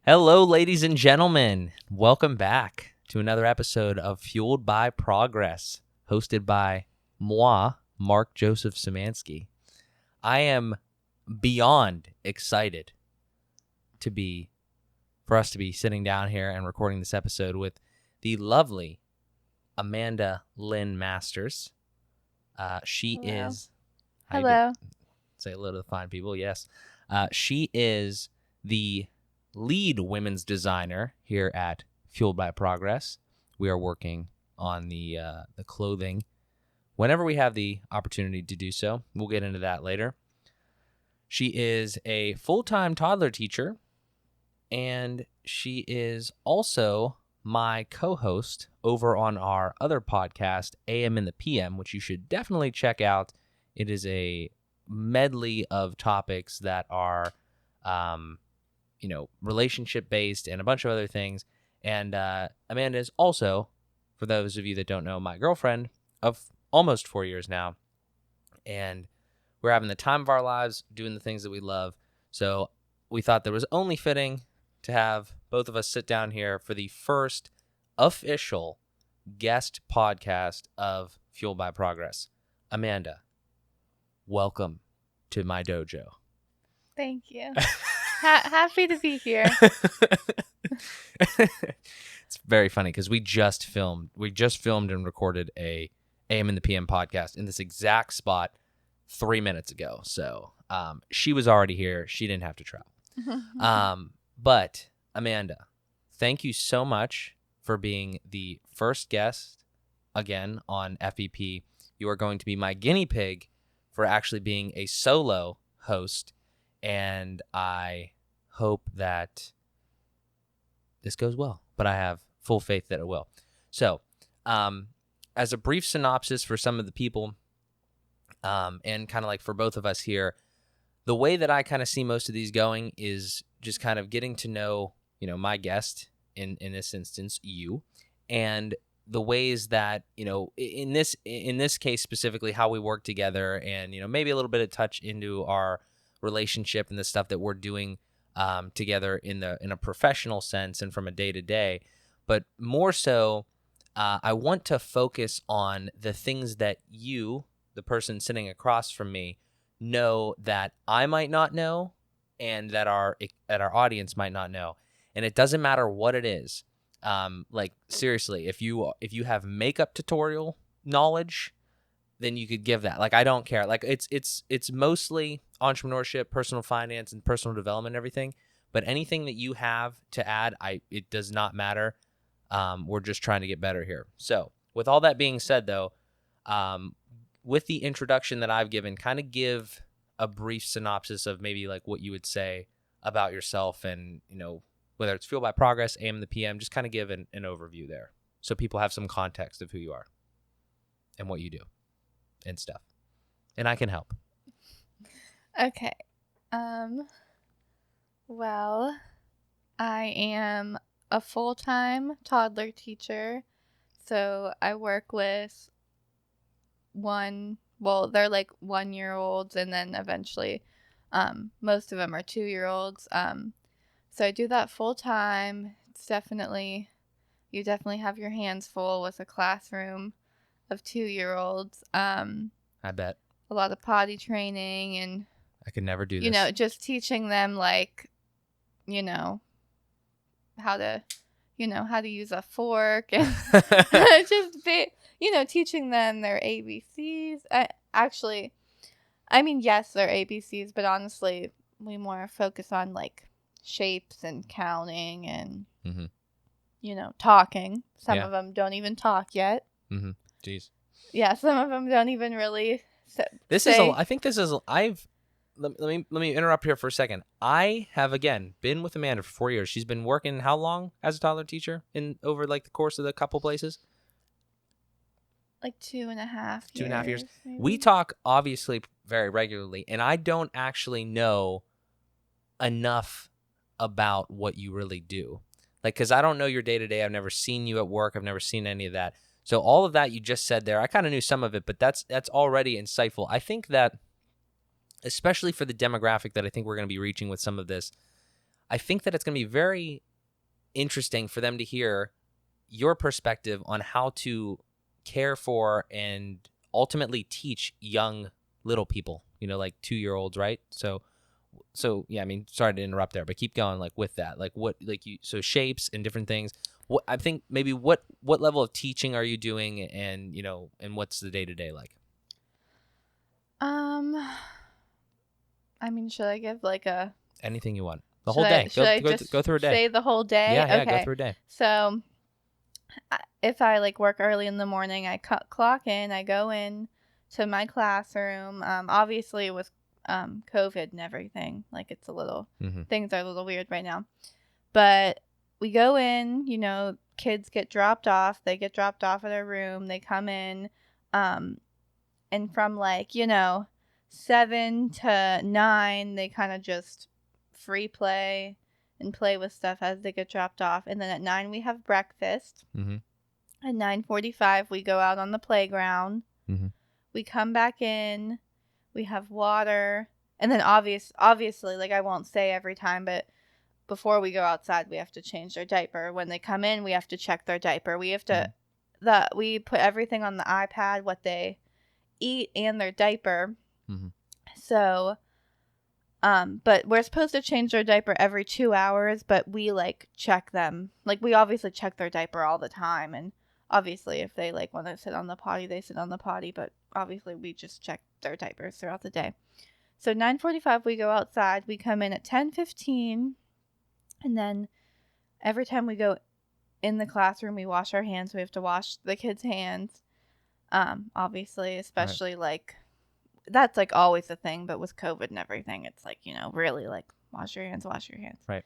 Hello, ladies and gentlemen. Welcome back to another episode of Fueled by Progress, hosted by moi, Mark Joseph Szymanski. I am beyond excited for us to be sitting down here and recording this episode with the lovely Amanda Lynn Masters. She Hello. is... Hello. Say hello to the fine people, yes. She is the lead women's designer here at Fueled by Progress. We are working on the clothing whenever we have the opportunity to do so. We'll get into that later. She is a full-time toddler teacher, and she is also my co-host over on our other podcast, AM and the PM, which you should definitely check out. It is a medley of topics that are relationship-based and a bunch of other things. And Amanda is also, for those of you that don't know, my girlfriend of almost 4 years now. And we're having the time of our lives doing the things that we love. So we thought that it was only fitting to have both of us sit down here for the first official guest podcast of Fueled by Progress. Amanda, welcome to my dojo. Thank you. Happy to be here. It's very funny because we just filmed and recorded a AM and the PM podcast in this exact spot 3 minutes ago. So she was already here. She didn't have to travel. But Amanda, thank you so much for being the first guest again on FBP. You are going to be my guinea pig for actually being a solo host, and I hope that this goes well, but I have full faith that it will. So, as a brief synopsis for some of the people, and kind of like for both of us here, the way that I kind of see most of these going is just kind of getting to know, my guest, in this instance, you, and the ways that, in this case specifically, how we work together, and, maybe a little bit of touch into our relationship and the stuff that we're doing together in a professional sense and from a day-to-day. But more so, I want to focus on the things that you, the person sitting across from me, know that I might not know and that our audience might not know. And it doesn't matter what it is. Like, seriously, if you have makeup tutorial knowledge, then you could give that. Like, I don't care. Like, it's mostly entrepreneurship, personal finance, and personal development and everything. But anything that you have to add, it does not matter. We're just trying to get better here. So with all that being said, though, with the introduction that I've given, kind of give a brief synopsis of maybe like what you would say about yourself and, whether it's Fueled by Progress, AM and the PM, just kind of give an overview there so people have some context of who you are and what you do and stuff. And I can help. Okay. Well, I am a full-time toddler teacher. So I work with they're like 1-year-olds, and then eventually most of them are 2-year-olds. So I do that full-time. You definitely have your hands full with a classroom of 2-year-olds. I bet. A lot of potty training, and I could never do this. Just teaching them how to use a fork, and teaching them their ABCs. Yes, they're ABCs, but honestly, we more focus on like shapes and counting and talking. Some of them don't even talk yet. Jeez. Yeah, some of them don't even really let me interrupt here for a second. I have, again, been with Amanda for 4 years. She's been working how long as a toddler teacher over like the course of the couple places? Like 2.5 years. 2.5 years. Maybe. We talk obviously very regularly, and I don't actually know enough about what you really do. Like, because I don't know your day-to-day. I've never seen you at work. I've never seen any of that. So all of that you just said there, I kind of knew some of it, but that's already insightful. I think that, especially for the demographic that I think we're going to be reaching with some of this, I think that it's going to be very interesting for them to hear your perspective on how to care for and ultimately teach young little people, like 2-year-olds, right? So yeah, I mean, sorry to interrupt there, but keep going, like, with that, like, so shapes and different things. What I think maybe what level of teaching are you doing, and and what's the day-to-day like? I mean, should I give like a Anything you want. The should whole I day. should I just Go through a day. say the whole day? Yeah, go Okay. through a day. So if I like work early in the morning, I clock in, I go in to my classroom. Obviously with COVID and everything, like it's a little things are a little weird right now. But we go in, kids get dropped off. They get dropped off at their room. They come in, and from 7 to 9, they kind of just free play and play with stuff as they get dropped off. And then at 9 we have breakfast. At 9:45 we go out on the playground. We come back in. We have water, and then obviously, like I won't say every time, but before we go outside, we have to change their diaper. When they come in, we have to check their diaper. We have to we put everything on the iPad, what they eat and their diaper. So but we're supposed to change their diaper every 2 hours, but we check them. Like we obviously check their diaper all the time, and obviously if they want to sit on the potty, they sit on the potty, but obviously we just check their diapers throughout the day. So 9:45 we go outside. We come in at 10:15, and then every time we go in the classroom, we wash our hands. We have to wash the kids' hands. Obviously, especially that's always a thing, but with COVID and everything, it's really wash your hands. Right.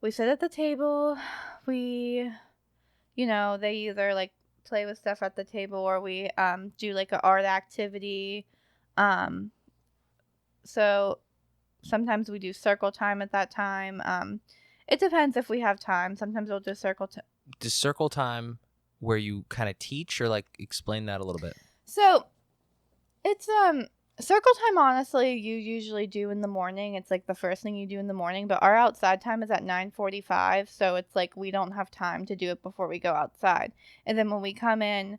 We sit at the table. We, they either play with stuff at the table, or we do an art activity. So sometimes we do circle time at that time. It depends if we have time. Sometimes we'll do circle time. Does circle time where you kind of teach, or explain that a little bit? So it's circle time, honestly, you usually do in the morning. It's the first thing you do in the morning, but our outside time is at 9:45, so it's we don't have time to do it before we go outside. And then when we come in,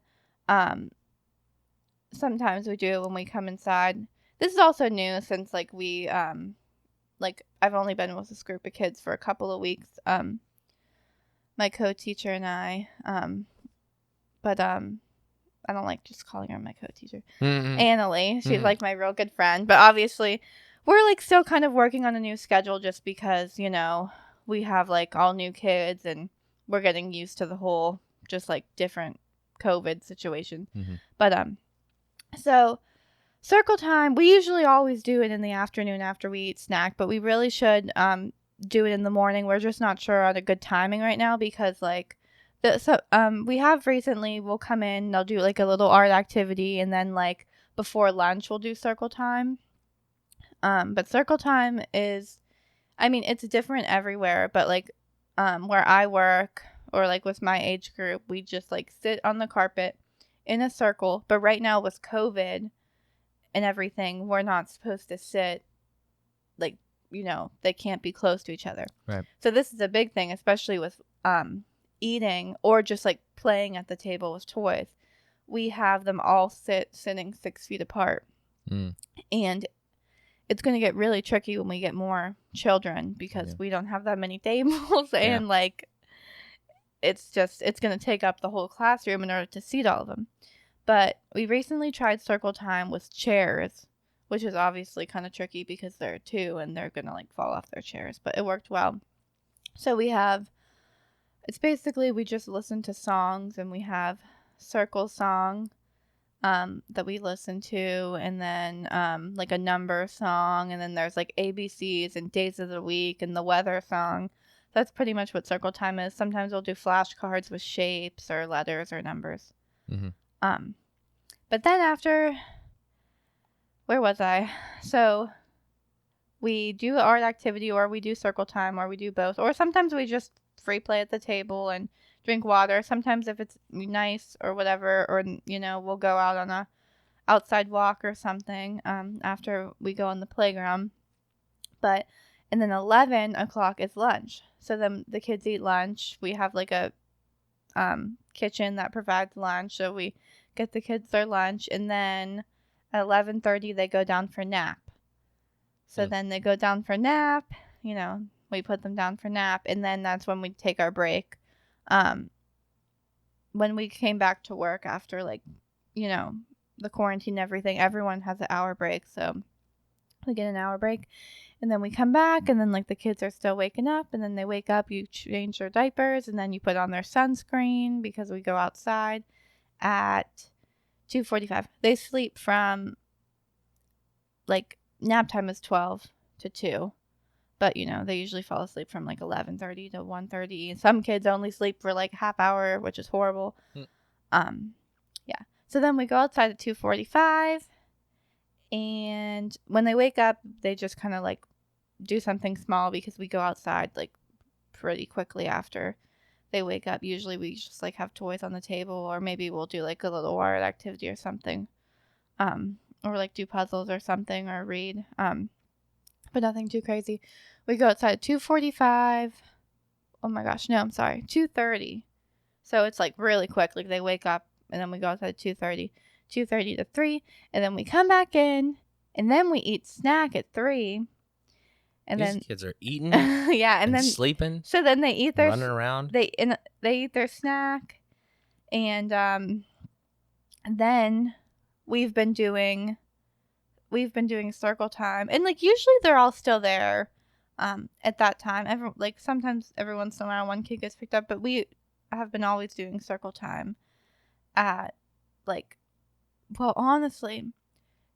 sometimes we do it when we come inside. This is also new since we I've only been with this group of kids for a couple of weeks. My co-teacher and I, but I don't like just calling her my co-teacher. Annalie, she's my real good friend. But obviously, we're still kind of working on a new schedule just because, we have all new kids and we're getting used to the whole just different COVID situation. But so circle time, we usually always do it in the afternoon after we eat snack, but we really should do it in the morning. We're just not sure on a good timing right now because we have recently, we'll come in, they'll do a little art activity, and then before lunch we'll do circle time. But circle time is, I mean, it's different everywhere, but where I work or with my age group, we just sit on the carpet in a circle. But right now with COVID and everything, we're not supposed to sit they can't be close to each other. Right. So this is a big thing, especially with eating or just playing at the table with toys. We have them all sitting 6 feet apart. And it's going to get really tricky when we get more children because we don't have that many tables and it's going to take up the whole classroom in order to seat all of them. But we recently tried circle time with chairs, which is obviously kind of tricky because there are two and they're going to fall off their chairs, but it worked well. So it's basically we just listen to songs, and we have circle song that we listen to, and then a number song, and then there's ABCs and days of the week and the weather song. That's pretty much what circle time is. Sometimes we'll do flashcards with shapes or letters or numbers. But then after, where was I? So we do art activity, or we do circle time, or we do both, or sometimes we just free play at the table and drink water. Sometimes if it's nice or whatever, or we'll go out on a outside walk or something after we go on the playground. But And then 11 o'clock is lunch. So then the kids eat lunch. We have like a kitchen that provides lunch. So we get the kids their lunch. And then at 11:30, they go down for nap. So then they go down for nap. We put them down for nap. And then that's when we take our break. When we came back to work after the quarantine and everything, everyone has an hour break. So we get an hour break. And then we come back, and then the kids are still waking up, and then they wake up, you change their diapers, and then you put on their sunscreen because we go outside at 2:45. They sleep from nap time is 12 to 2. But they usually fall asleep from 11:30 to 1:30. Some kids only sleep for half hour, which is horrible. Yeah. So then we go outside at 2:45. And when they wake up, they just kind of do something small because we go outside pretty quickly after they wake up. Usually we just have toys on the table, or maybe we'll do a little art activity or something, or do puzzles or something, or read, but nothing too crazy. We go outside at 2:45. Oh my gosh, no, I'm sorry, 2:30. So it's really quick. They wake up, and then we go outside at 2:30. 2:30 to 3, and then we come back in, and then we eat snack at 3. And These then kids are eating yeah, and then sleeping. So then they eat their running around. They eat their snack, and then we've been doing circle time, and usually they're all still there at that time. Sometimes every once in a while one kid gets picked up, but we have been always doing circle time at well, honestly,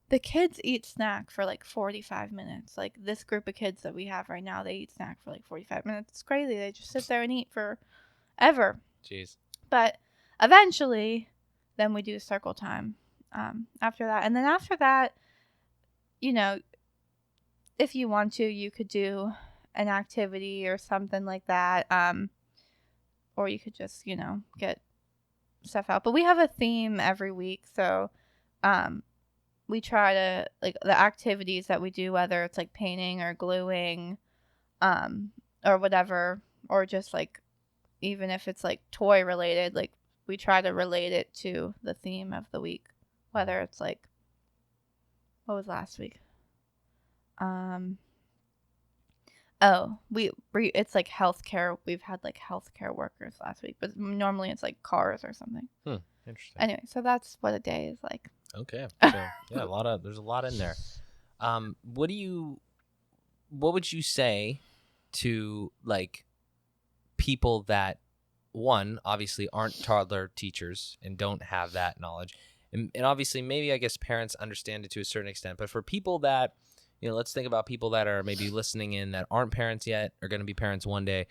the kids eat snack for 45 minutes. This group of kids that we have right now, they eat snack for 45 minutes. It's crazy. They just sit there and eat forever. Jeez. But eventually, then we do circle time after that. And then after that, if you want to, you could do an activity or something like that. Or you could just, get stuff out. But we have a theme every week. So we try to the activities that we do, whether it's painting or gluing or whatever, or just even if it's toy related, we try to relate it to the theme of the week, whether it's what was last week, it's healthcare. We've had healthcare workers last week, but normally it's cars or something. Interesting. Anyway, so that's what a day is like. Okay. So yeah, there's a lot in there. What would you say to people that, one, obviously aren't toddler teachers and don't have that knowledge, and obviously maybe I guess parents understand it to a certain extent, but for people that, let's think about people that are maybe listening in that aren't parents yet, are going to be parents one day,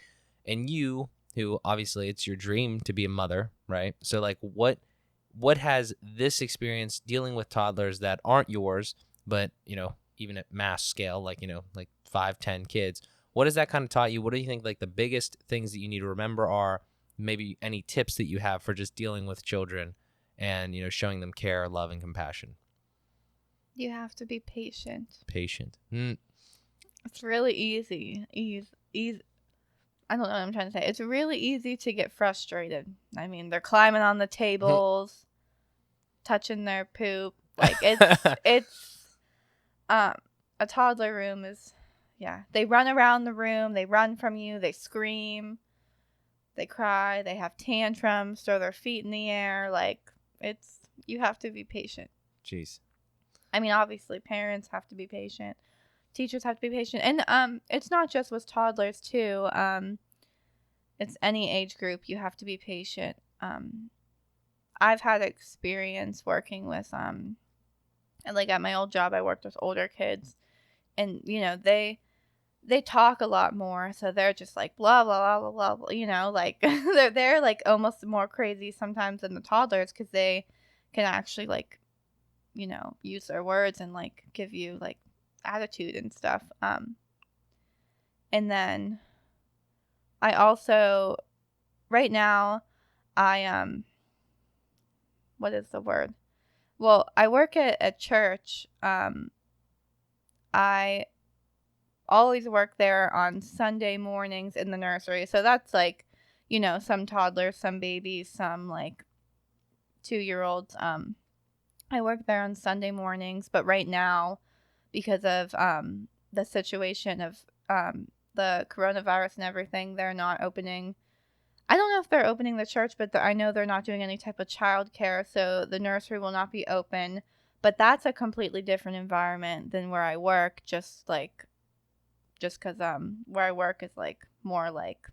and you, who obviously it's your dream to be a mother, right? So what has this experience dealing with toddlers that aren't yours, but, even at mass scale, 5-10 kids, what has that kind of taught you? What do you think the biggest things that you need to remember are? Maybe any tips that you have for just dealing with children and, showing them care, love, and compassion? You have to be patient. Patient. It's really easy. I don't know what I'm trying to say. It's really easy to get frustrated. I mean, they're climbing on the tables, touching their poop. It's a toddler room is, yeah. They run around the room. They run from you. They scream. They cry. They have tantrums. Throw their feet in the air. You have to be patient. Jeez. I mean, obviously, parents have to be patient. Teachers have to be patient. And it's not just with toddlers, too. It's any age group. You have to be patient. I've had experience working with, at my old job, I worked with older kids. And, they talk a lot more. So they're just blah, blah, blah, blah, blah, they're almost more crazy sometimes than the toddlers, because they can actually, use their words and, give you, attitude and stuff. And then I also, right now, what is the word? Well, I work at a church. I always work there on Sunday mornings in the nursery. So that's like, you know, some toddlers, some babies, some like 2-year-olds. I work there on Sunday mornings, but right now, because of the situation of the coronavirus and everything, they're not opening. I don't know if they're opening the church, but I know they're not doing any type of childcare, so the nursery will not be open. But that's a completely different environment than where I work. Just because where I work is like more like,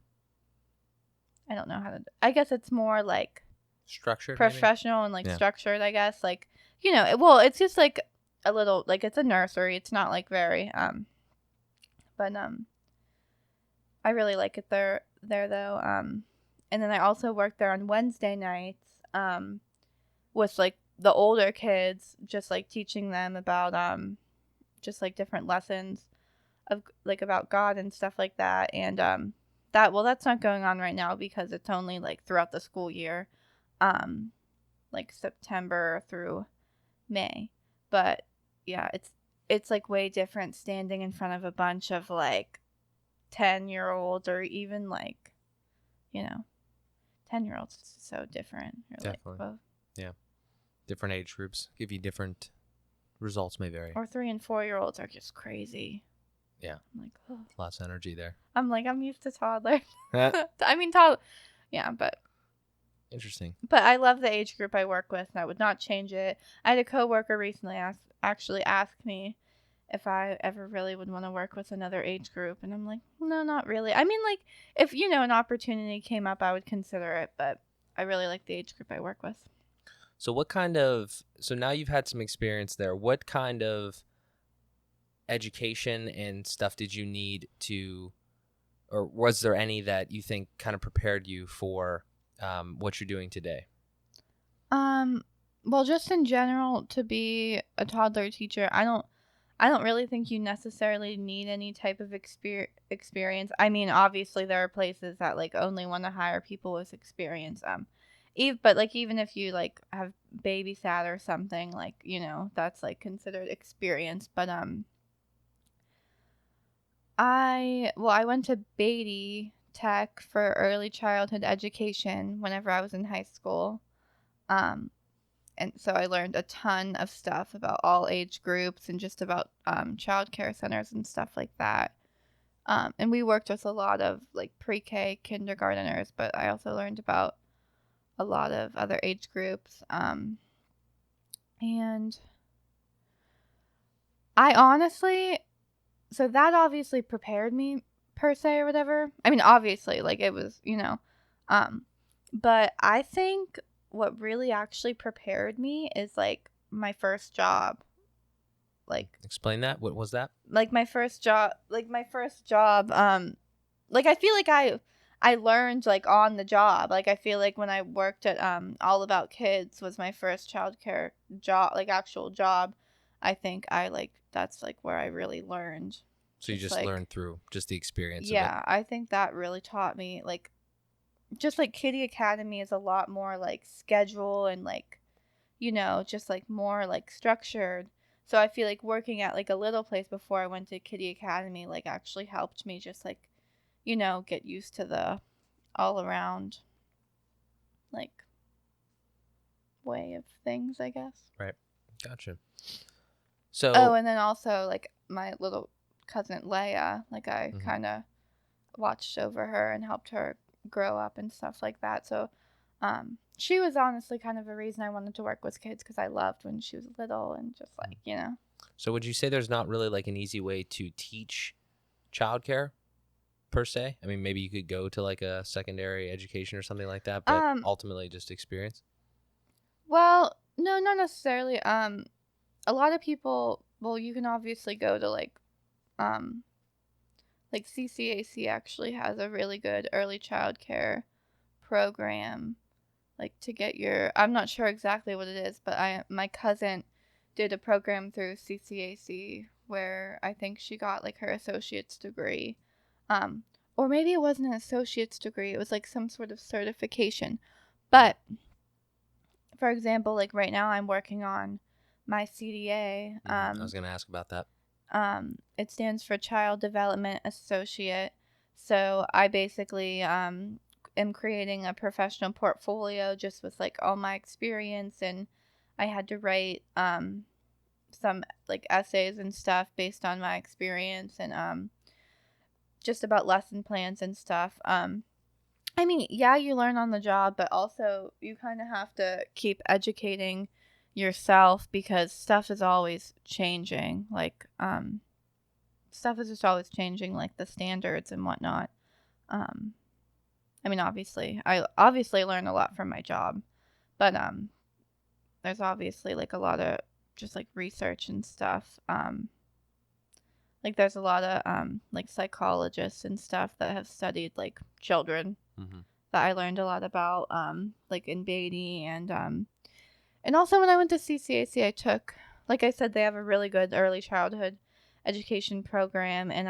I don't know how to. I guess it's more like Structured, professional and like Yeah. structured. I guess like, you know. Well, it's just like a little like it's a nursery. It's not like very but I really like it there though. And then I also work there on Wednesday nights with like the older kids, just like teaching them about just like different lessons of like about God and stuff like that. And that's not going on right now because it's only like throughout the school year, like September through May. But yeah, it's like way different standing in front of a bunch of like 10-year-olds or even like, you know, 10-year-olds. It's so different. Definitely. Like, Yeah. Different age groups give you different results, may vary. or 3 and 4-year-olds are just crazy. Yeah. I'm like, oh. Lots of energy there. I'm used to toddler. Yeah. I mean, toddler. Yeah, but Interesting. But I love the age group I work with, and I would not change it. I had a coworker recently actually ask me if I ever really would want to work with another age group, and I'm like, no, not really. I mean, like, if, you know, an opportunity came up, I would consider it, but I really like the age group I work with. So now you've had some experience there. What kind of education and stuff did you need to, or was there any that you think kind of prepared you for what you're doing today? Well, just in general, to be a toddler teacher, I don't really think you necessarily need any type of experience. I mean, obviously there are places that like only want to hire people with experience. But like even if you like have babysat or something, like, you know, that's like considered experience. But I went to Beatty Tech for early childhood education whenever I was in high school. And so I learned a ton of stuff about all age groups and just about child care centers and stuff like that. And we worked with a lot of like pre-K kindergarteners, but I also learned about a lot of other age groups. And I honestly, so that obviously prepared me per se or whatever. I mean, obviously, like it was, you know, but I think what really actually prepared me is like my first job. Like, Explain that. What was that? like my first job, like I feel like I learned like on the job. Like I feel like when I worked at All About Kids was my first childcare job, like actual job. I think that's like where I really learned. So you just like, learned through just the experience yeah, of it. I think that really taught me like just like Kitty Academy is a lot more like schedule and like, you know, just like more like structured. So I feel like working at like a little place before I went to Kitty Academy like actually helped me just like, you know, get used to the all around like way of things, I guess. Right. Gotcha. So and then also like my little cousin Leia, like I kind of watched over her and helped her grow up and stuff like that. So she was honestly kind of a reason I wanted to work with kids because I loved when she was little and just like, you know. So would you say there's not really like an easy way to teach childcare per se? I mean, maybe you could go to like a secondary education or something like that, but ultimately just experience? Well, no, not necessarily. A lot of people, well, you can obviously go to like CCAC actually has a really good early child care program, like to get your, I'm not sure exactly what it is, but my cousin did a program through CCAC where I think she got like her associate's degree. Or maybe it wasn't an associate's degree, it was like some sort of certification. But for example, like right now I'm working on my CDA. I was going to ask about that. It stands for Child Development Associate. So I basically am creating a professional portfolio just with like all my experience, and I had to write some like essays and stuff based on my experience, and just about lesson plans and stuff. I mean, yeah, you learn on the job, but also you kind of have to keep educating yourself because stuff is always changing. Like, stuff is just always changing, like the standards and whatnot. Um, I mean, I obviously learn a lot from my job, but there's obviously like a lot of just like research and stuff. Like there's a lot of like psychologists and stuff that have studied like children Mm-hmm. that I learned a lot about, like in Beatty and also when I went to CCAC, I took, like I said, they have a really good early childhood education program, and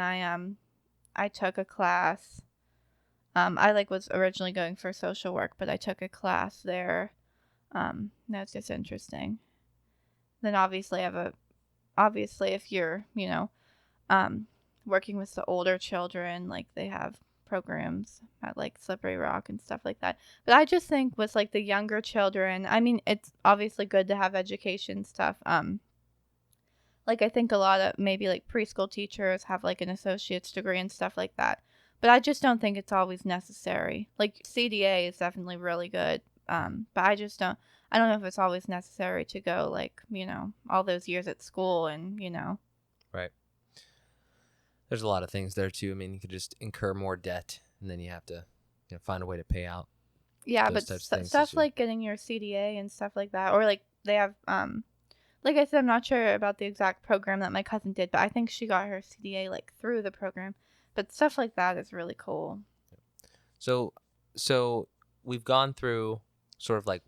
I took a class. I like was originally going for social work, but I took a class there. That's just interesting. Then obviously if you're um, working with the older children, like they have programs at like Slippery Rock and stuff like that. But I just think with like the younger children, I mean, it's obviously good to have education stuff. Like I think a lot of maybe like preschool teachers have like an associate's degree and stuff like that. But I just don't think it's always necessary. Like CDA is definitely really good. But I don't know if it's always necessary to go like, all those years at school and, Right. There's a lot of things there too. I mean, you could just incur more debt, and then you have to find a way to pay out Yeah, those but types of things. stuff like getting your CDA and stuff like that, or like they have, like I said, I'm not sure about the exact program that my cousin did, but I think she got her CDA like through the program. But stuff like that is really cool. So, so we've gone through sort of like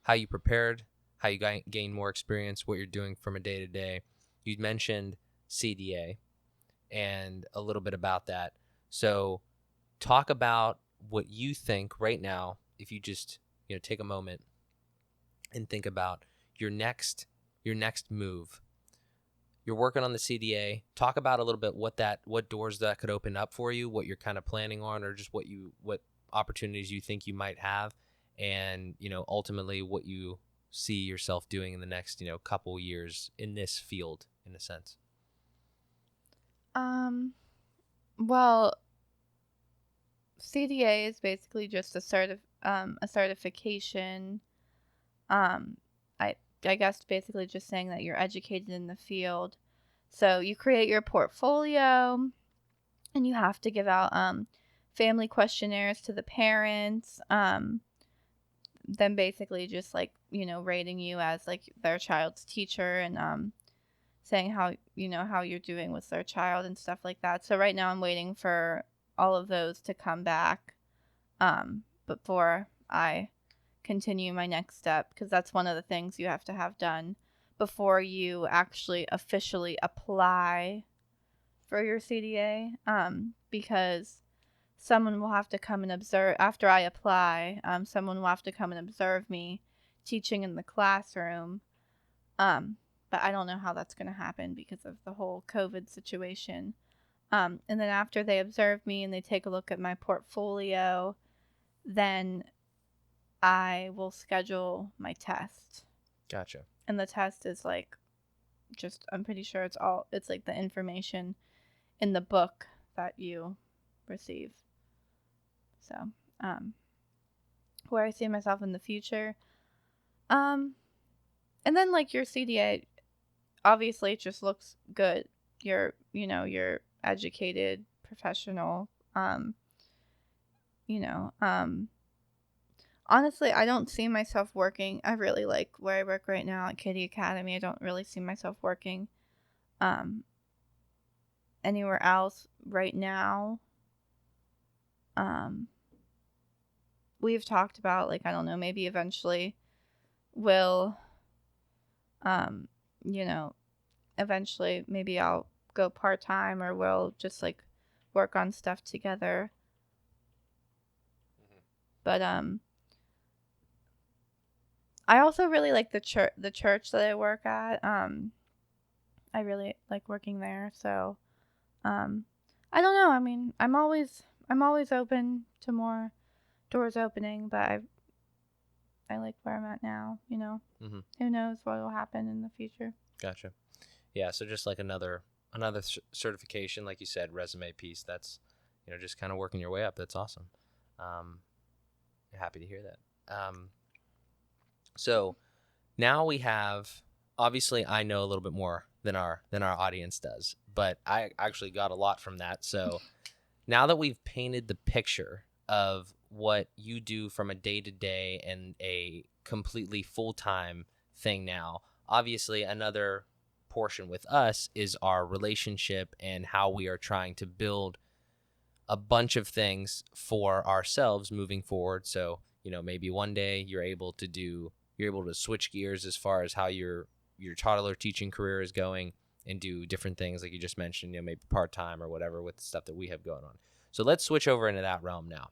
how you prepared, how you gained more experience, what you're doing from a day to day. You mentioned CDA and a little bit about that. So, talk about what you think right now. If you just take a moment and think about your next move. You're working on the CDA. Talk about a little bit what doors that could open up for you, what you're kind of planning on, or just what opportunities you think you might have, and ultimately what you see yourself doing in the next couple years in this field, in a sense. Well, CDA is basically just a certification. I I guess basically just saying that you're educated in the field. So you create your portfolio, and you have to give out family questionnaires to the parents. Then basically just like rating you as like their child's teacher, and saying how you're doing with their child and stuff like that. So right now I'm waiting for all of those to come back before I continue my next step, because that's one of the things you have to have done before you actually officially apply for your CDA, because someone will have to come and observe after I apply. Someone will have to come and observe me teaching in the classroom. But I don't know how that's going to happen because of the whole COVID situation. And then after they observe me and they take a look at my portfolio, then I will schedule my test. Gotcha. And the test is like I'm pretty sure it's like the information in the book that you receive. So, where I see myself in the future. And then like your CDA, obviously it just looks good. You're educated, professional. You know, honestly, I don't see myself working. I really like where I work right now at Kitty Academy. I don't really see myself working anywhere else right now. We've talked about, like, I don't know, maybe eventually we'll eventually maybe I'll go part-time, or we'll just like work on stuff together. Mm-hmm. But I also really like the church that I work at. I I really like working there. So, I don't know. I mean, I'm always open to more doors opening, but I like where I'm at now. Mm-hmm. Who knows what will happen in the future. Gotcha. Yeah. So just like another certification, like you said, resume piece. That's, just kind of working your way up. That's awesome. Happy to hear that. So now we have, obviously I know a little bit more than our audience does, but I actually got a lot from that. So now that we've painted the picture of what you do from a day-to-day and a completely full-time thing now, obviously another portion with us is our relationship and how we are trying to build a bunch of things for ourselves moving forward. So, maybe one day you're able to switch gears as far as how your toddler teaching career is going and do different things like you just mentioned, maybe part-time or whatever with the stuff that we have going on. So let's switch over into that realm now.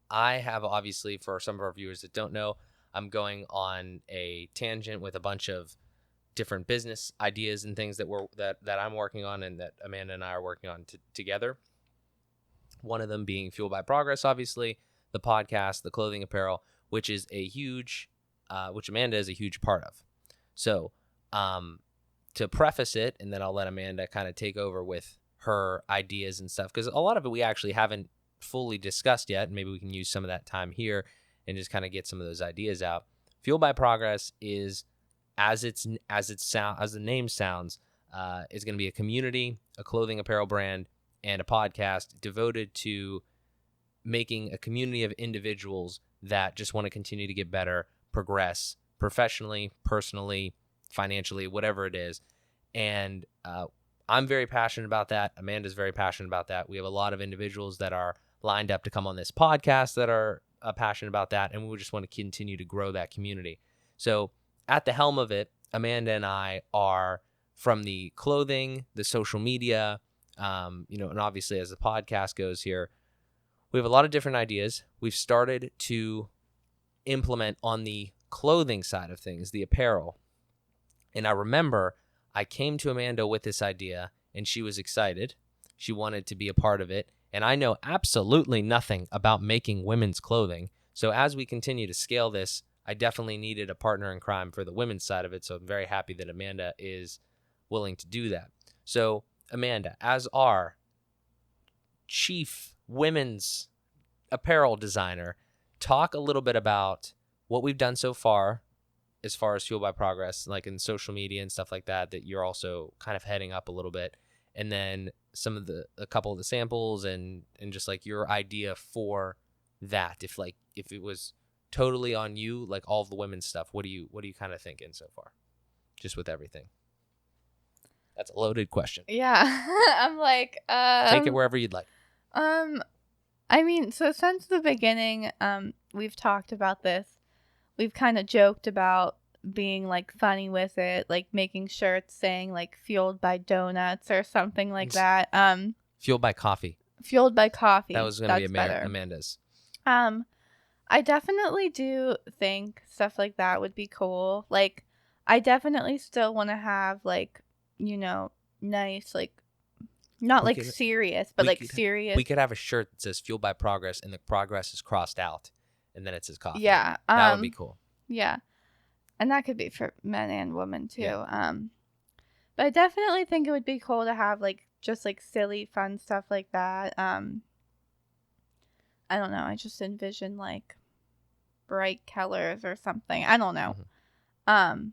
I have, obviously, for some of our viewers that don't know, I'm going on a tangent with a bunch of different business ideas and things that I'm working on and that Amanda and I are working on together. One of them being Fueled by Progress, obviously, the podcast, the clothing apparel, which is which Amanda is a huge part of. So, to preface it, and then I'll let Amanda kind of take over with her ideas and stuff, because a lot of it we actually haven't fully discussed yet. And maybe we can use some of that time here and just kind of get some of those ideas out. Fueled by Progress is, as the name sounds, is going to be a community, a clothing apparel brand, and a podcast devoted to making a community of individuals that just want to continue to get better, progress professionally, personally, financially, whatever it is. And I'm very passionate about that. Amanda's very passionate about that. We have a lot of individuals that are lined up to come on this podcast that are passionate about that, and we just want to continue to grow that community. So at the helm of it, Amanda and I are from the clothing, the social media, and obviously as the podcast goes here, we have a lot of different ideas. We've started to implement on the clothing side of things, the apparel. And I remember I came to Amanda with this idea, and she was excited. She wanted to be a part of it. And I know absolutely nothing about making women's clothing. So as we continue to scale this, I definitely needed a partner in crime for the women's side of it. So I'm very happy that Amanda is willing to do that. So Amanda, as our chief women's apparel designer, talk a little bit about what we've done so far as Fueled by Progress, like in social media and stuff like that you're also kind of heading up a little bit. And then a couple of the samples and just like your idea for that. If it was totally on you, like all of the women's stuff, what are you kind of thinking so far? Just with everything. That's a loaded question. Yeah. I'm like, take it wherever you'd like. I mean, so since the beginning, we've talked about this. We've kind of joked about being like funny with it, like making shirts saying like fueled by donuts or something like that. Fueled by coffee. Fueled by coffee. That was going to be Amanda's. I definitely do think stuff like that would be cool. Like, I definitely still want to have like, nice, like, not like serious, but like serious. We could have a shirt that says Fueled by Progress and the progress is crossed out and then it says coffee. Yeah. That would be cool. Yeah. And that could be for men and women too. Yeah. But I definitely think it would be cool to have like just like silly fun stuff like that. I don't know. I just envision like bright colors or something. I don't know. Mm-hmm.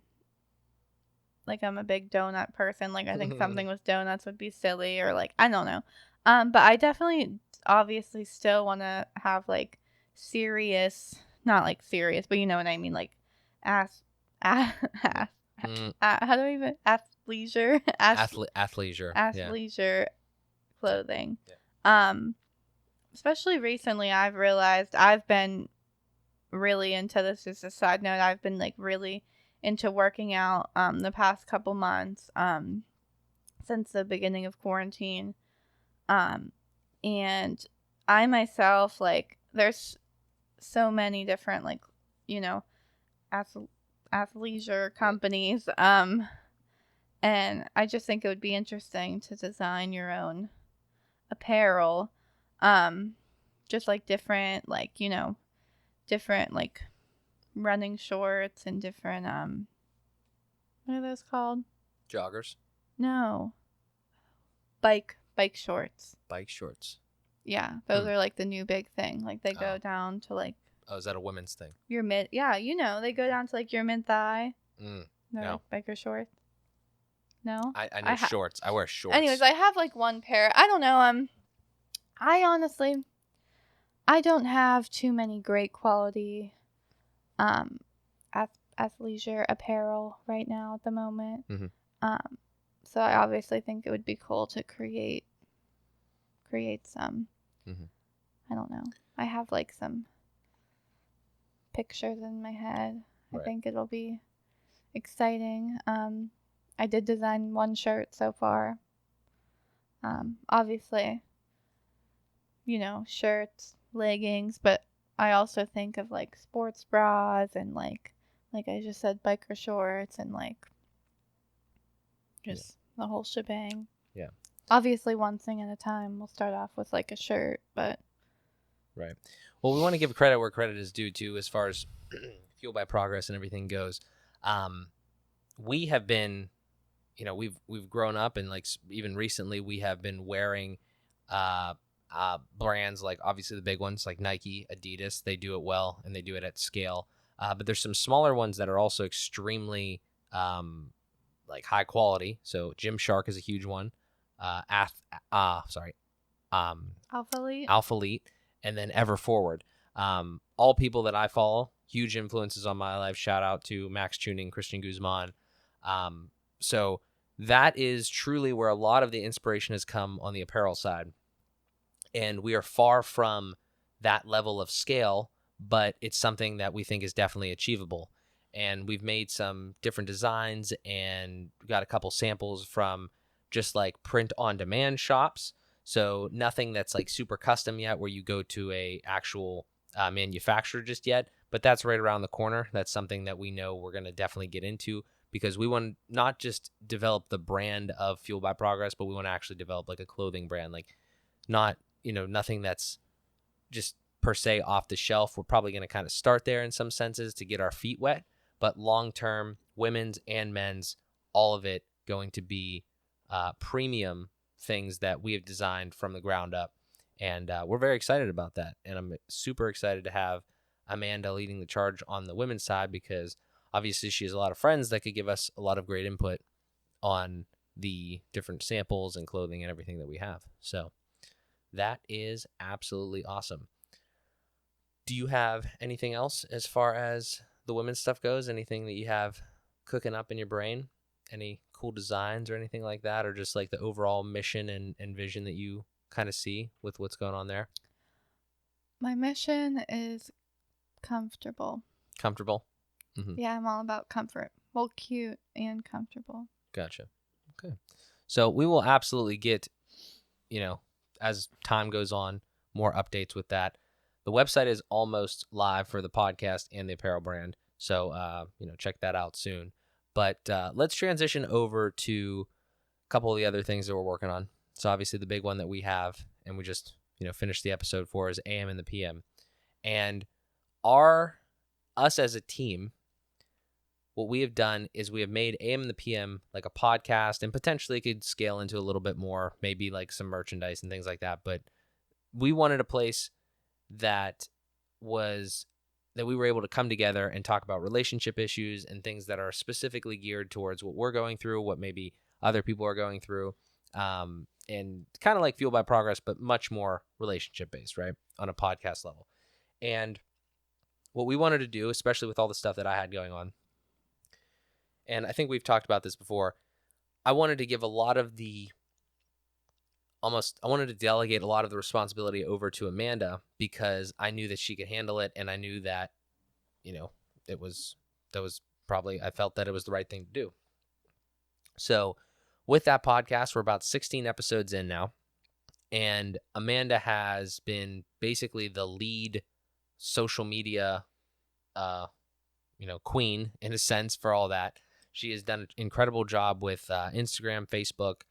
Like I'm a big donut person. Like I think something with donuts would be silly or like, I don't know. But I definitely obviously still want to have like serious, not like serious, but you know what I mean? Like how do I even athleisure? Athleisure. Athleisure clothing. Yeah. Especially recently I've realized I've been really into this. As a side note, I've been like really into working out the past couple months since the beginning of quarantine. And I myself, like, there's so many different like, athleisure companies And I just think it would be interesting to design your own apparel. Just like different, like, different like running shorts and different, what are those called? Joggers. No. Bike shorts. Bike shorts. Yeah, those are like the new big thing. Like they go down to like. Oh, is that a women's thing? Your mid. Yeah, they go down to like your mid thigh. No. Like biker shorts. No. I know shorts. I wear shorts. Anyways, I have like one pair. I don't know. I honestly, I don't have too many great quality, athleisure apparel right now at the moment. So I obviously think it would be cool to create some. I don't know. I have like some pictures in my head. Right. I think it'll be exciting. I did design one shirt so far. Obviously, shirts, leggings, but I also think of like sports bras and like I just said, biker shorts and like just the whole shebang. Yeah. Obviously, one thing at a time. We'll start off with like a shirt, but. Right. Well, we want to give credit where credit is due too, as far as Fueled by Progress and everything goes. We have been, we've grown up, and like even recently we have been wearing brands like obviously the big ones like Nike, Adidas. They do it well and they do it at scale. But there's some smaller ones that are also extremely like high quality. So Gymshark is a huge one. Alpha Elite, and then Ever Forward. All people that I follow, huge influences on my life. Shout out to Max Tuning, Christian Guzman. So that is truly where a lot of the inspiration has come on the apparel side. And we are far from that level of scale, but it's something that we think is definitely achievable. And we've made some different designs and got a couple samples from just like print on demand shops. So nothing that's like super custom yet where you go to a actual manufacturer just yet, but that's right around the corner. That's something that we know we're going to definitely get into, because we want to not just develop the brand of Fueled by Progress, but we want to actually develop like a clothing brand, like not, nothing that's just per se off the shelf. We're probably going to kind of start there in some senses to get our feet wet, but long-term, women's and men's, all of it going to be premium things that we have designed from the ground up. And we're very excited about that. And I'm super excited to have Amanda leading the charge on the women's side, because obviously she has a lot of friends that could give us a lot of great input on the different samples and clothing and everything that we have. So that is absolutely awesome. Do you have anything else as far as the women's stuff goes? Anything that you have cooking up in your brain? Any cool designs or anything like that, or just like the overall mission and vision that you kind of see with what's going on there? My mission is comfortable. Comfortable? Mm-hmm. Yeah, I'm all about comfort. Well, cute and comfortable. Gotcha. Okay. So we will absolutely get, as time goes on, more updates with that. The website is almost live for the podcast and the apparel brand. So, check that out soon. But let's transition over to a couple of the other things that we're working on. So obviously the big one that we have, and we just, finished the episode for, is AM and the PM. And us as a team, what we have done is we have made AM and the PM like a podcast, and potentially could scale into a little bit more, maybe like some merchandise and things like that. But we wanted a place that we were able to come together and talk about relationship issues and things that are specifically geared towards what we're going through, what maybe other people are going through, and kind of like Fueled by Progress, but much more relationship based, right, on a podcast level. And what we wanted to do, especially with all the stuff that I had going on, and I think we've talked about this before, I wanted to give I wanted to delegate a lot of the responsibility over to Amanda, because I knew that she could handle it, and I knew that, I felt that it was the right thing to do. So with that podcast, we're about 16 episodes in now, and Amanda has been basically the lead social media, queen in a sense for all that. She has done an incredible job with Instagram, Facebook,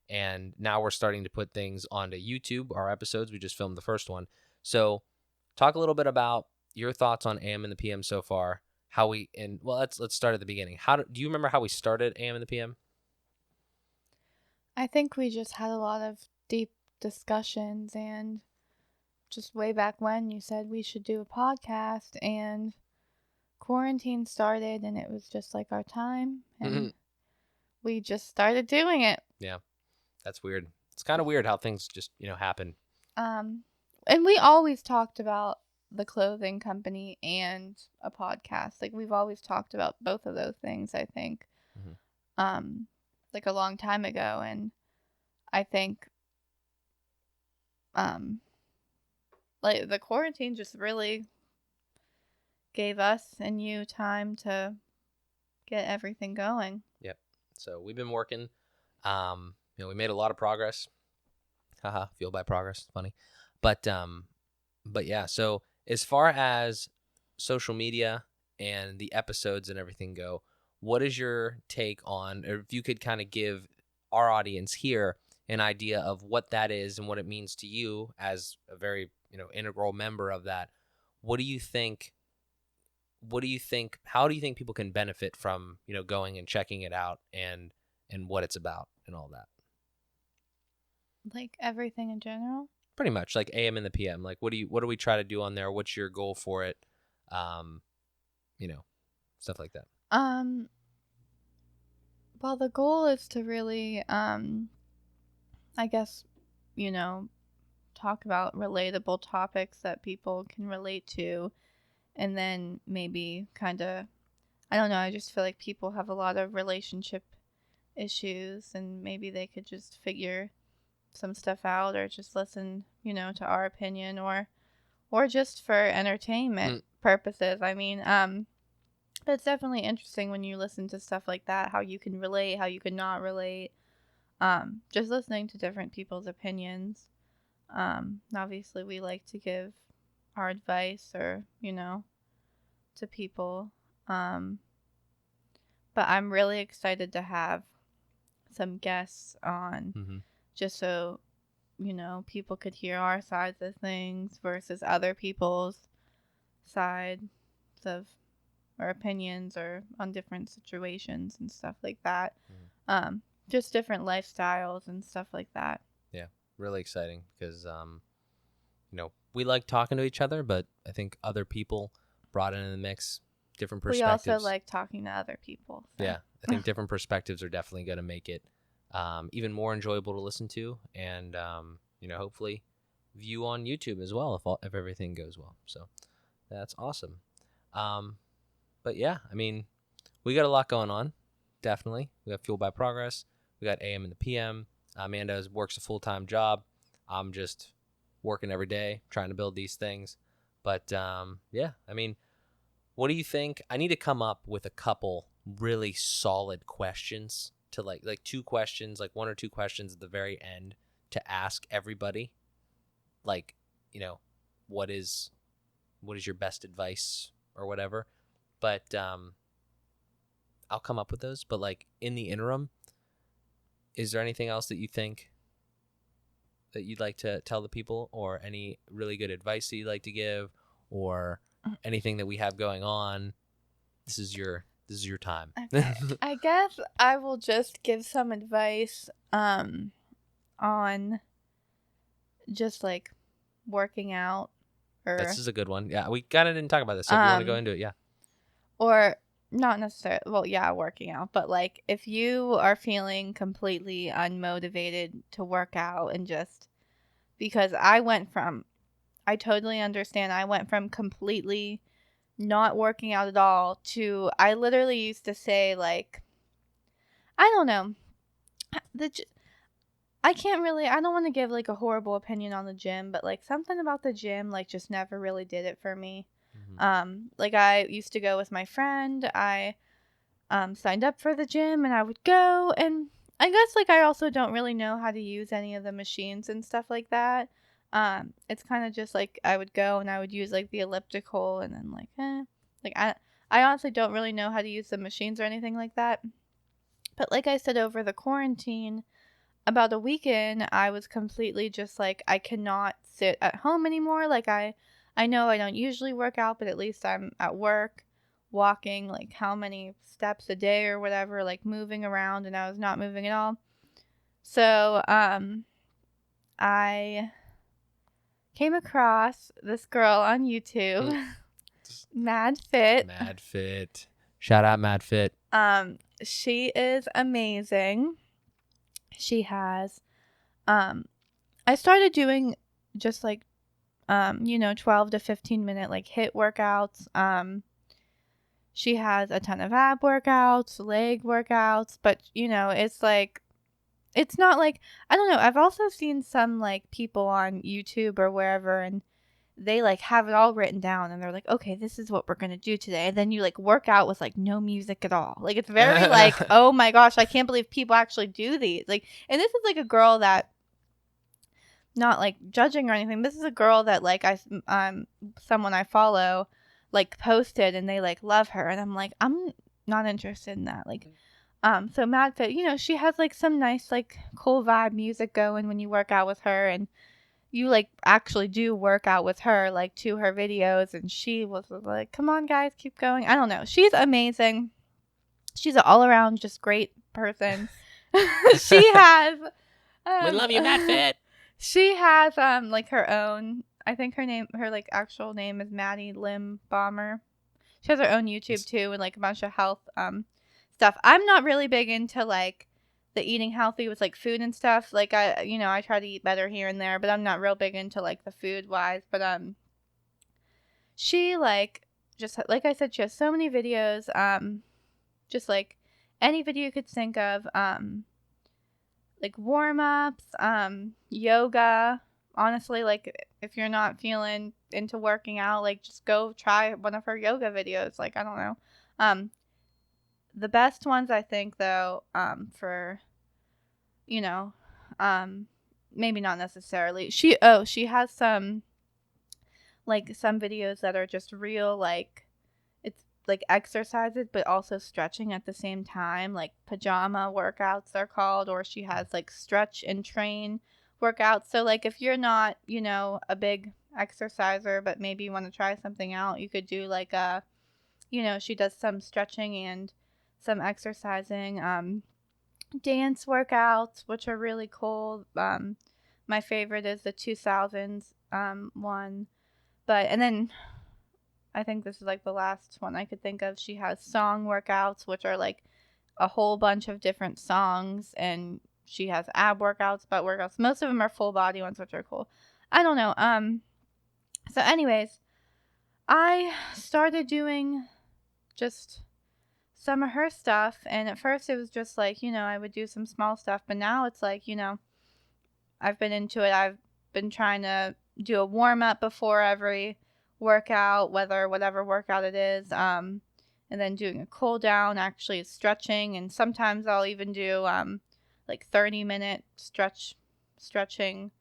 and now we're starting to put things onto YouTube, our episodes. We just filmed the first one. So talk a little bit about your thoughts on AM and the PM so far. Let's start at the beginning. Do you remember how we started AM and the PM? I think we just had a lot of deep discussions, and just way back when you said we should do a podcast, and quarantine started, and it was just like our time, and we just started doing it. Yeah, that's weird. It's kind of weird how things just, happen. And we always talked about the clothing company and a podcast. Like, we've always talked about both of those things, I think. Like a long time ago, and I think like the quarantine just really gave us and you time to get everything going. Yep. So we've been working. We made a lot of progress. Haha, fueled by progress. Funny. But yeah, so as far as social media and the episodes and everything go, what is your take on, or if you could kind of give our audience here an idea of what that is and what it means to you as a very, integral member of that. What do you think, how do you think people can benefit from, going and checking it out and what it's about and all that? Like everything in general? Pretty much, like AM and the PM. Like, what do we try to do on there? What's your goal for it? Stuff like that. Well, the goal is to really, I guess, talk about relatable topics that people can relate to, and then maybe kind of, I don't know, I just feel like people have a lot of relationship issues, and maybe they could just figure some stuff out, or just listen, to our opinion, or just for entertainment purposes. I mean, it's definitely interesting when you listen to stuff like that, how you can relate, how you could not relate. Just listening to different people's opinions. Obviously we like to give our advice, or, to people. But I'm really excited to have some guests on, just so, people could hear our sides of things versus other people's sides of, or opinions, or on different situations and stuff like that. Just different lifestyles and stuff like that. Yeah, really exciting because, we like talking to each other, but I think other people brought into the mix, different perspectives. We also like talking to other people. So. Yeah, I think different perspectives are definitely going to make it even more enjoyable to listen to, and, hopefully view on YouTube as well if everything goes well. So that's awesome. But yeah, I mean, we got a lot going on. Definitely. We got Fueled by Progress. We got AM and the PM. Amanda works a full-time job. I'm just working every day trying to build these things. But yeah, I mean, what do you think? I need to come up with a couple really solid questions to like 2 questions, like 1 or 2 questions at the very end to ask everybody. Like, what is your best advice or whatever. But I'll come up with those. But like in the interim, is there anything else that you think that you'd like to tell the people, or any really good advice that you'd like to give, or anything that we have going on? This is your time. Okay. I guess I will just give some advice on just like working out, or This is a good one. Yeah, we kind of didn't talk about this. So if you want to go into it, yeah. Or not necessarily, well, yeah, working out, but like if you are feeling completely unmotivated to work out, and just because I totally understand, I went from completely not working out at all to, I literally used to say, like, I don't know, I don't want to give like a horrible opinion on the gym, but like something about the gym like just never really did it for me. Like I used to go with my friend. I signed up for the gym, and I would go, and I guess like I also don't really know how to use any of the machines and stuff like that. It's kind of just like I would go and I would use like the elliptical, and then like I honestly don't really know how to use the machines or anything like that. But like I said, over the quarantine, about a weekend, I was completely just like, I cannot sit at home anymore. Like I know I don't usually work out, but at least I'm at work walking like how many steps a day or whatever, like moving around, and I was not moving at all. So, I came across this girl on YouTube, Mad Fit. Mad Fit. Shout out Mad Fit. She is amazing. She has, I started doing just like, 12 to 15 minute like HIIT workouts. She has a ton of ab workouts, leg workouts, but it's like, it's not like, I don't know. I've also seen some like people on YouTube or wherever, and they like have it all written down, and they're like, okay, this is what we're going to do today. And then you like work out with like no music at all. Like, it's very like, oh my gosh, I can't believe people actually do these. Like, and this is like a girl that, not like judging or anything. This is a girl that like someone I follow like posted, and they like love her, and I'm like, I'm not interested in that. Like, so Mad Fit, she has like some nice like cool vibe music going when you work out with her, and you like actually do work out with her like to her videos, and she was like, come on guys, keep going. I don't know, she's amazing. She's an all around just great person. She has We love you, Mad Fit. She has like her own, I think her like actual name is Maddie Lim Bomber. She has her own YouTube too, and like a bunch of health stuff. I'm not really big into like the eating healthy with like food and stuff. Like I try to eat better here and there, but I'm not real big into like the food wise. But she like, just like I said, she has so many videos. Just like any video you could think of. Like warm-ups, yoga. Honestly, like if you're not feeling into working out, like just go try one of her yoga videos. Like, I don't know. The best ones I think though, for, maybe not necessarily. She has some videos that are just real, like it's like exercises but also stretching at the same time, like pajama workouts they're called, or she has like stretch and train workouts. So like if you're not a big exerciser but maybe you want to try something out, you could do like she does some stretching and some exercising, dance workouts, which are really cool. My favorite is the 2000s one, and then I think this is like the last one I could think of. She has song workouts, which are like a whole bunch of different songs, and she has ab workouts, butt workouts. Most of them are full body ones, which are cool. I don't know. So anyways, I started doing just some of her stuff, and at first it was just like, I would do some small stuff, but now it's like, I've been into it. I've been trying to do a warm up before every workout, whatever workout it is, and then doing a cool down, actually stretching, and sometimes I'll even do like 30-minute stretching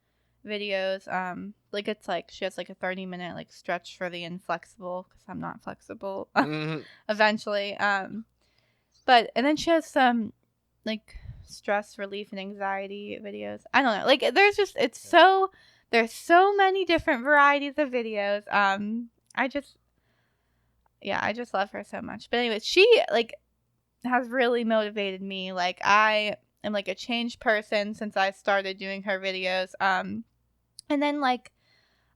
videos. Like it's like she has like a 30-minute like stretch for the inflexible, because I'm not flexible eventually. And then she has some like stress relief and anxiety videos. I don't know, like there's so many different varieties of videos. I just love her so much. But anyway, she like has really motivated me. Like I am like a changed person since I started doing her videos. And then like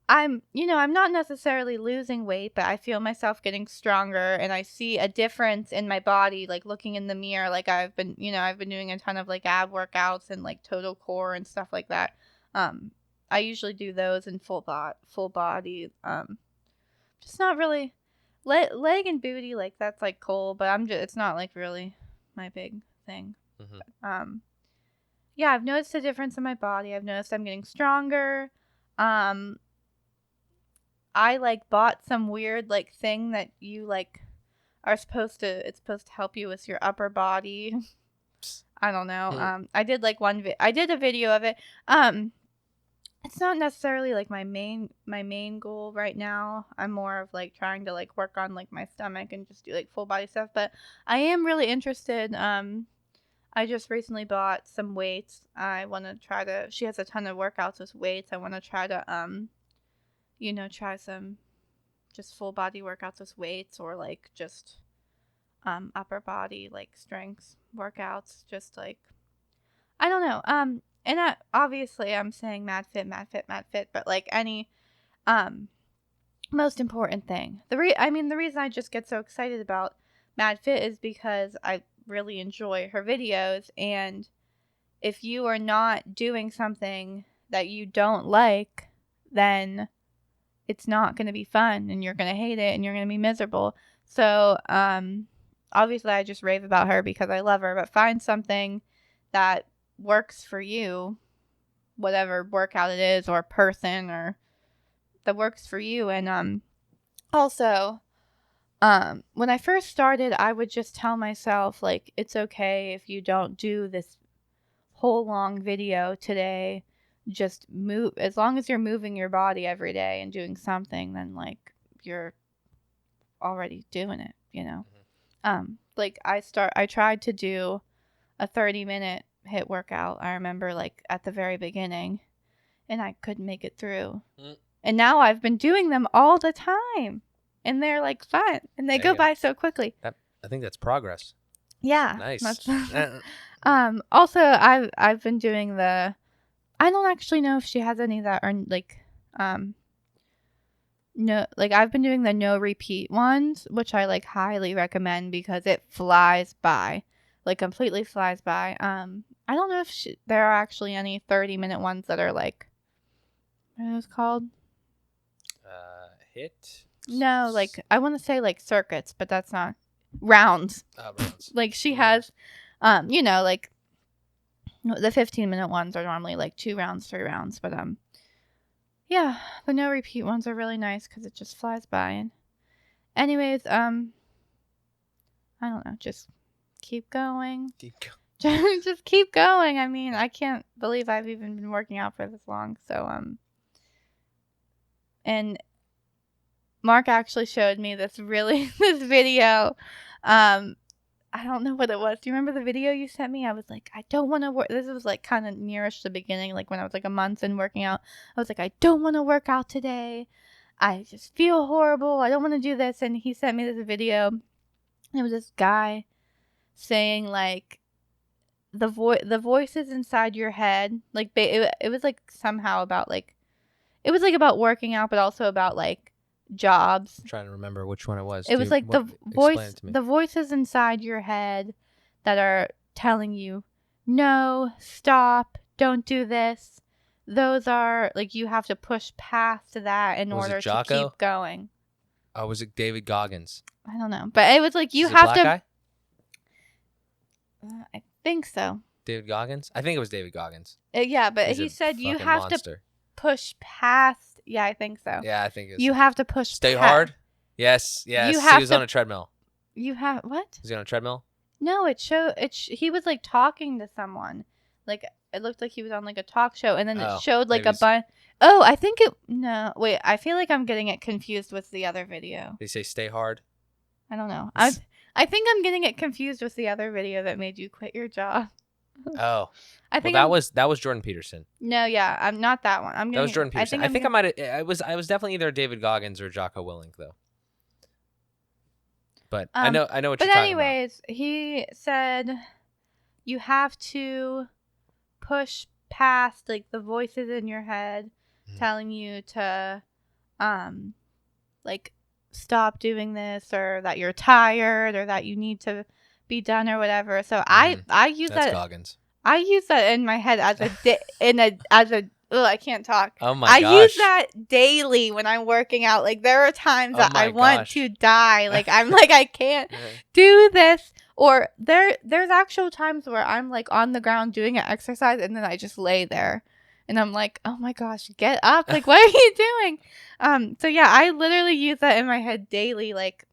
I'm not necessarily losing weight, but I feel myself getting stronger, and I see a difference in my body, like looking in the mirror. Like I've been doing a ton of like ab workouts and like total core and stuff like that. I usually do those in full body. Just not really leg and booty, like that's like cool, but it's not like really my big thing. Mm-hmm. Yeah, I've noticed a difference in my body. I've noticed I'm getting stronger. I like bought some weird like thing that you like it's supposed to help you with your upper body. I don't know. I did like I did a video of it. it's not necessarily like my main goal right now. I'm more of like trying to like work on like my stomach and just do like full body stuff. But I am really interested. I just recently bought some weights. I want to try to. She has a ton of workouts with weights. I want to try to try some just full body workouts with weights, or like just upper body like strength workouts, just like I don't know. And obviously I'm saying mad fit, but like any most important thing. The reason I just get so excited about Mad Fit is because I really enjoy her videos, and if you are not doing something that you don't like, then it's not going to be fun, and you're going to hate it, and you're going to be miserable. So, obviously I just rave about her because I love her, but find something that works for you, whatever workout it is or person or that works for you. And also when I first started, I would just tell myself like, it's okay if you don't do this whole long video today. Just move, as long as you're moving your body every day and doing something, then like you're already doing it, you know. Like I tried to do a 30-minute HIIT workout. I remember like at the very beginning, and I couldn't make it through. And now I've been doing them all the time, and they're like fun, and they go by so quickly. I think that's progress. Yeah. Nice. Also I've been doing the, I don't actually know if she has any that are like no, like I've been doing the no repeat ones, which I like highly recommend because it flies by, like completely flies by. I don't know if there are actually any 30-minute ones that are like, what are those called? HIIT? No, like I want to say like circuits, but that's not rounds. Rounds. Like she has, like the 15-minute ones are normally like 2 rounds, 3 rounds, but yeah, the no repeat ones are really nice because it just flies by. And anyways, I don't know, just keep going. Just keep going. I mean, I can't believe I've even been working out for this long. So and Mark actually showed me this video. I don't know what it was. Do you remember the video you sent me? I was like, I don't want to work. This was like kind of nearish the beginning, like when I was like a month in working out. I was like, I don't want to work out today. I just feel horrible. I don't want to do this. And he sent me this video. And it was this guy saying like the voices inside your head. Like it was like somehow about like, it was like about working out, but also about like jobs. I'm trying to remember which one it was. It was like the voices inside your head that are telling you, no, stop, don't do this. Those are like, you have to push past that in order to keep going. Oh, was it David Goggins? I don't know, but it was like you Is it have black to. Guy? I think so. David Goggins? I think it was David Goggins. Yeah, but he said you have to push past. Yeah, I think so. Yeah, I think it's. You have to push. Stay hard. Yes. He was on a treadmill. You have what? Was he on a treadmill? No, he was like talking to someone. Like it looked like he was on like a talk show, and then it showed like a bunch. Oh, I think it. No, wait. I feel like I'm getting it confused with the other video. Did he say stay hard? I don't know. I think I'm getting it confused with the other video that made you quit your job. Oh, I think that was Jordan Peterson. No, yeah, I'm not that one. That was Jordan Peterson. I think I might have. I was definitely either David Goggins or Jocko Willink though. But I know what you're talking about. But anyways, he said you have to push past like the voices in your head telling you to like stop doing this, or that you're tired, or that you need to be done or whatever. So I use that. Goggins. I use that in my head as I can't talk. Oh my gosh. I use that daily when I'm working out. Like there are times that I want to die. Like I'm like, I can't do this. Or there's actual times where I'm like on the ground doing an exercise, and then I just lay there and I'm like, oh my gosh, get up. Like, what are you doing? So yeah, I literally use that in my head daily. Like,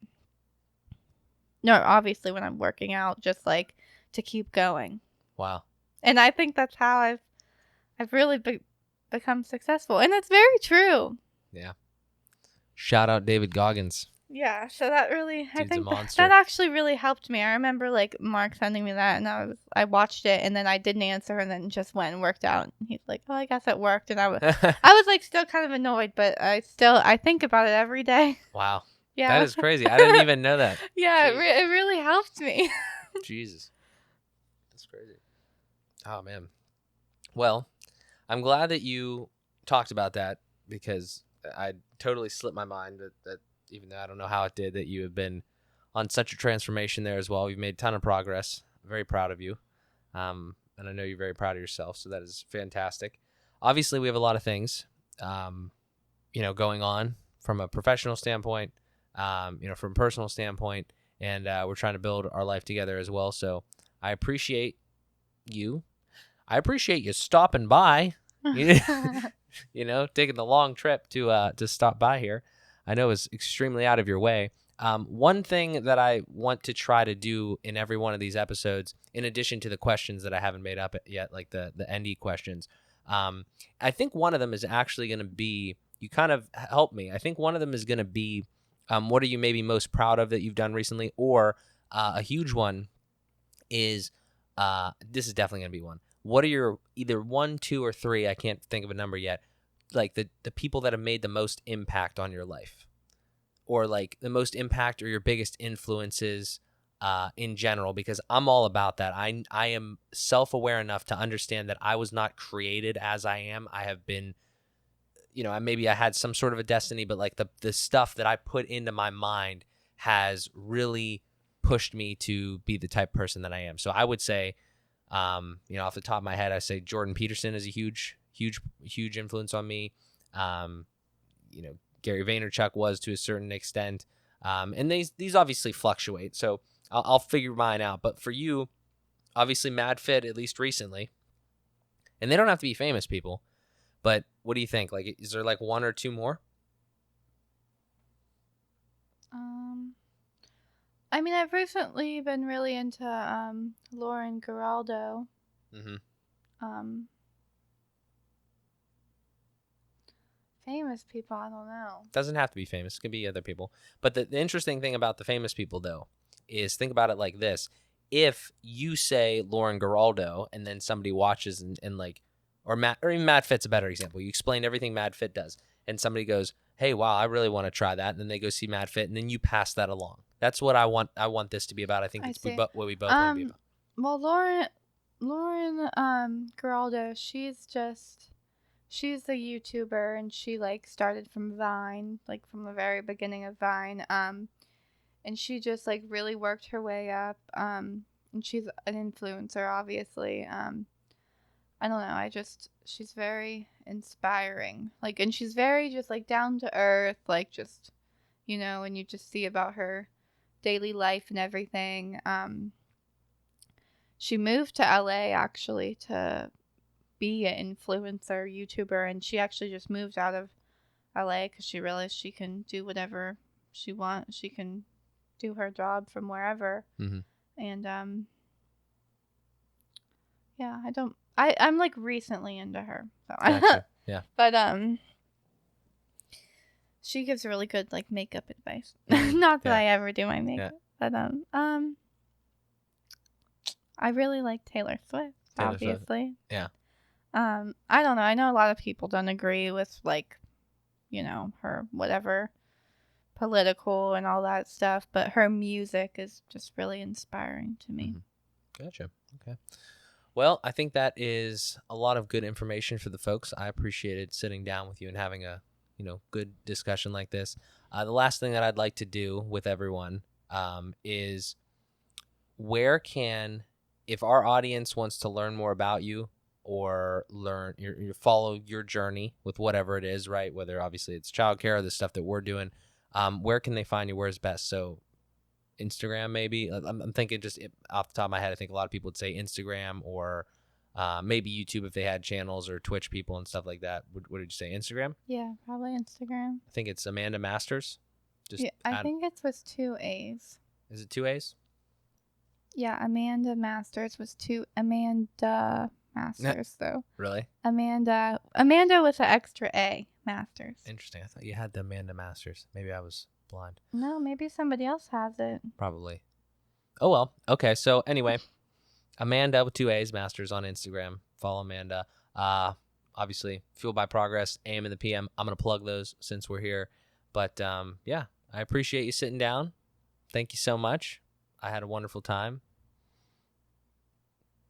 no, obviously when I'm working out, just like to keep going. Wow. And I think that's how I've really become successful. And it's very true. Yeah. Shout out David Goggins. Yeah, so that really, I Dude's a think monster. that actually really helped me. I remember like Mark sending me that, and I watched it, and then I didn't answer, and then just went and worked out. And he's like, "Oh, I guess it worked," and I was like still kind of annoyed, but I think about it every day. Wow. Yeah, That is crazy. I didn't even know that. Yeah, it really helped me. Jesus. That's crazy. Oh, man. Well, I'm glad that you talked about that, because I totally slipped my mind that even though I don't know how it did, that you have been on such a transformation there as well. You've made a ton of progress. I'm very proud of you. And I know you're very proud of yourself, so that is fantastic. Obviously, we have a lot of things, going on from a professional standpoint, from a personal standpoint, and we're trying to build our life together as well. So I appreciate you. I appreciate you stopping by, taking the long trip to stop by here. I know it's extremely out of your way. One thing that I want to try to do in every one of these episodes, in addition to the questions that I haven't made up yet, like the ND questions, I think one of them is actually going to be, you kind of help me. I think one of them is going to be, what are you maybe most proud of that you've done recently? Or a huge one is, this is definitely going to be one. What are your either 1, 2, or 3? I can't think of a number yet. Like the people that have made the most impact on your life, or like the most impact or your biggest influences in general, because I'm all about that. I am self-aware enough to understand that I was not created as I am. I have been, maybe I had some sort of a destiny, but like the stuff that I put into my mind has really pushed me to be the type of person that I am. So I would say, off the top of my head, I say Jordan Peterson is a huge influence on me. Gary Vaynerchuk was to a certain extent. And these obviously fluctuate. So I'll figure mine out. But for you, obviously MadFit, at least recently, and they don't have to be famous people, but what do you think? Like, is there like 1 or 2 more? I mean, I've recently been really into Lauren Geraldo. Mm-hmm. Famous people, I don't know. Doesn't have to be famous. It can be other people. But the interesting thing about the famous people, though, is think about it like this. If you say Lauren Geraldo and then somebody watches and like, or even Matt Fit's a better example. You explain everything Matt Fit does, and somebody goes, "Hey, wow, I really want to try that," and then they go see Matt Fit, and then you pass that along. That's what I want. I want this to be about. I think it's what we both want to be about. Well, Lauren Geraldo, she's a YouTuber, and she like started from Vine, like from the very beginning of Vine. And she just like really worked her way up. And she's an influencer, obviously. I don't know. She's very inspiring. Like, and she's very just like down to earth, like just, and you just see about her daily life and everything. She moved to LA actually to be an influencer YouTuber, and she actually just moved out of LA because she realized she can do whatever she wants. She can do her job from wherever. Mm-hmm. And yeah, I'm like recently into her. So Gotcha. Yeah. But she gives really good like makeup advice. Not that I ever do my makeup. Yeah. But I really like Taylor Swift, obviously. Yeah. I don't know. I know a lot of people don't agree with like, her whatever political and all that stuff, but her music is just really inspiring to me. Mm-hmm. Gotcha. Okay. Well, I think that is a lot of good information for the folks. I appreciated sitting down with you and having a, good discussion like this. The last thing that I'd like to do with everyone is if our audience wants to learn more about you or learn follow your journey with whatever it is, right? Whether obviously it's childcare or the stuff that we're doing, where can they find you? Where's best? So Instagram, maybe. I'm thinking just off the top of my head, I think a lot of people would say Instagram or maybe YouTube if they had channels, or Twitch people and stuff like that. What did you say? Instagram? Yeah, probably Instagram. I think it's Amanda Masters. I think it's with 2 A's. Is it 2 A's? Yeah, Amanda Masters was Amanda Masters, though. Really? Amanda with an extra A, Masters. Interesting. I thought you had the Amanda Masters. Maybe I was blind. No, maybe somebody else has it. Probably. Oh, well. Okay. So anyway, Amanda with 2 A's, Masters on Instagram. Follow Amanda. Obviously, Fueled by Progress, AM and the PM. I'm going to plug those since we're here. But yeah, I appreciate you sitting down. Thank you so much. I had a wonderful time.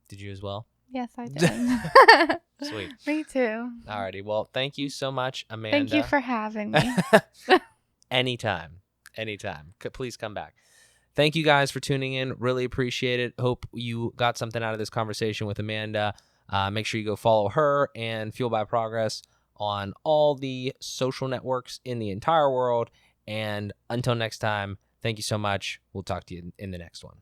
Did you as well? Yes, I did. Sweet. Me too. Alrighty. Well, thank you so much, Amanda. Thank you for having me. Anytime. Please come back. Thank you guys for tuning in. Really appreciate it. Hope you got something out of this conversation with Amanda. Make sure you go follow her and Fuel by Progress on all the social networks in the entire world. And until next time, thank you so much. We'll talk to you in the next one.